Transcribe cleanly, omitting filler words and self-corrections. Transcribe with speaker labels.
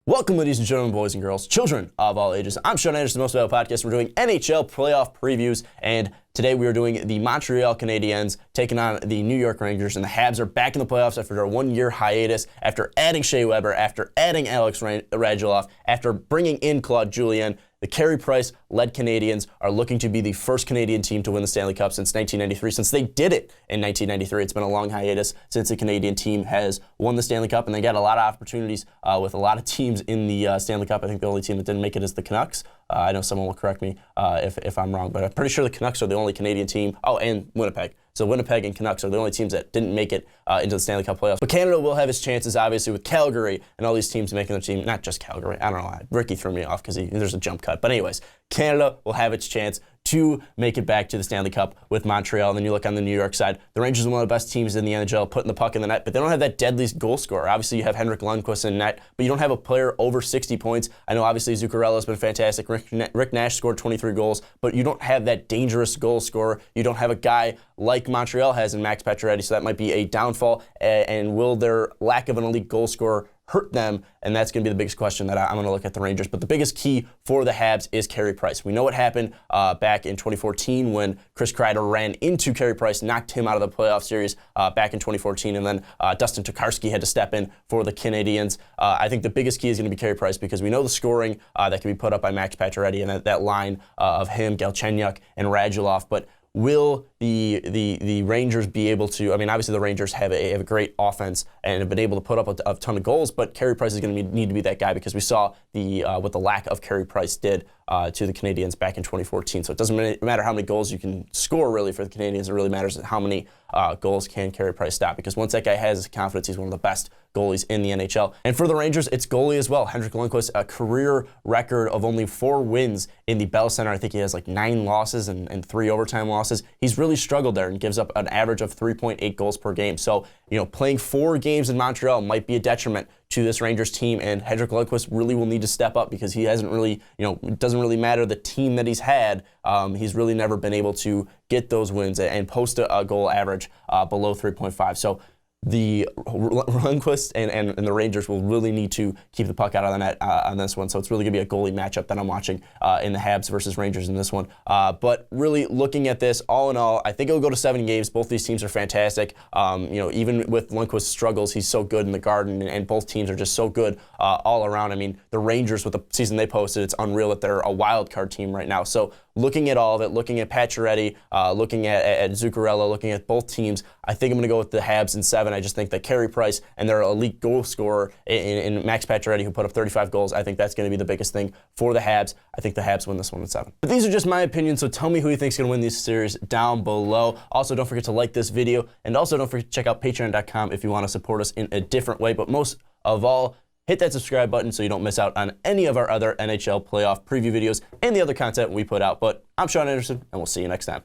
Speaker 1: Welcome, ladies and gentlemen, boys and girls, children of all ages. I'm Sean Anderson, the Most Valuable Podcast. We're doing NHL playoff previews, and today we are doing the Montreal Canadiens taking on the New York Rangers, and the Habs are back in the playoffs after a one-year hiatus, after adding Shea Weber, after adding Alex Radulov, after bringing in Claude Julien. The Carey Price-led Canadiens are looking to be the first Canadian team to win the Stanley Cup since 1993, since they did it in 1993. It's been a long hiatus since the Canadian team has won the Stanley Cup, and they got a lot of opportunities with a lot of teams in the Stanley Cup. I think the only team that didn't make it is the Canucks. I know someone will correct me if I'm wrong, but I'm pretty sure the Canucks are the only Canadian team. Oh, and Winnipeg. So Winnipeg and Canucks are the only teams that didn't make it into the Stanley Cup playoffs. But Canada will have its chances, obviously, with Calgary and all these teams making their team. Not just Calgary. I don't know. Ricky threw me off because there's a jump cut. But anyways, Canada will have its chance to make it back to the Stanley Cup with Montreal. And then you look on the New York side, the Rangers are one of the best teams in the NHL, putting the puck in the net, but they don't have that deadly goal scorer. Obviously, you have Henrik Lundqvist in net, but you don't have a player over 60 points. I know, obviously, Zuccarello's been fantastic. Rick Nash scored 23 goals, but you don't have that dangerous goal scorer. You don't have a guy like Montreal has in Max Pacioretty, so that might be a downfall. And will their lack of an elite goal scorer hurt them? And that's going to be the biggest question that I'm going to look at the Rangers. But the biggest key for the Habs is Carey Price. We know what happened back in 2014 when Chris Kreider ran into Carey Price, knocked him out of the playoff series back in 2014, and then Dustin Tokarski had to step in for the Canadiens. I think the biggest key is going to be Carey Price because we know the scoring that can be put up by Max Pacioretty and that line of him, Galchenyuk, and Radulov. But will the Rangers be able to? I mean, obviously the Rangers have a great offense and have been able to put up a ton of goals, but Carey Price is going to need to be that guy because we saw what the lack of Carey Price did to the Canadiens back in 2014. So it doesn't matter how many goals you can score really for the Canadiens. It really matters how many goals can Carey Price stop, because once that guy has confidence, he's one of the best goalies in the NHL. And for the Rangers, it's goalie as well. Henrik Lundqvist, a career record of only 4 wins in the Bell Center. I think he has like 9 losses and 3 overtime losses. He's really struggled there and gives up an average of 3.8 goals per game. So, playing 4 games in Montreal might be a detriment to this Rangers team, and Henrik Lundqvist really will need to step up because he hasn't really, it doesn't really matter the team that he's had. He's really never been able to get those wins and post a goal average below 3.5. So the Lundqvist and the Rangers will really need to keep the puck out of the net on this one. So it's really going to be a goalie matchup that I'm watching in the Habs versus Rangers in this one. But really looking at this, all in all, I think it'll go to 7 games. Both these teams are fantastic. Even with Lundqvist's struggles, he's so good in the Garden, and both teams are just so good all around. I mean, the Rangers, with the season they posted, it's unreal that they're a wild card team right now. So looking at all of it, looking at Pacioretty, looking at Zuccarello, looking at both teams, I think I'm going to go with the Habs in 7. I just think that Carey Price and their elite goal scorer in Max Pacioretty, who put up 35 goals, I think that's going to be the biggest thing for the Habs. I think the Habs win this one in 7. But these are just my opinions, so tell me who you think is going to win this series down below. Also, don't forget to like this video, and also don't forget to check out patreon.com if you want to support us in a different way. But most of all, hit that subscribe button so you don't miss out on any of our other NHL playoff preview videos and the other content we put out. But I'm Sean Anderson, and we'll see you next time.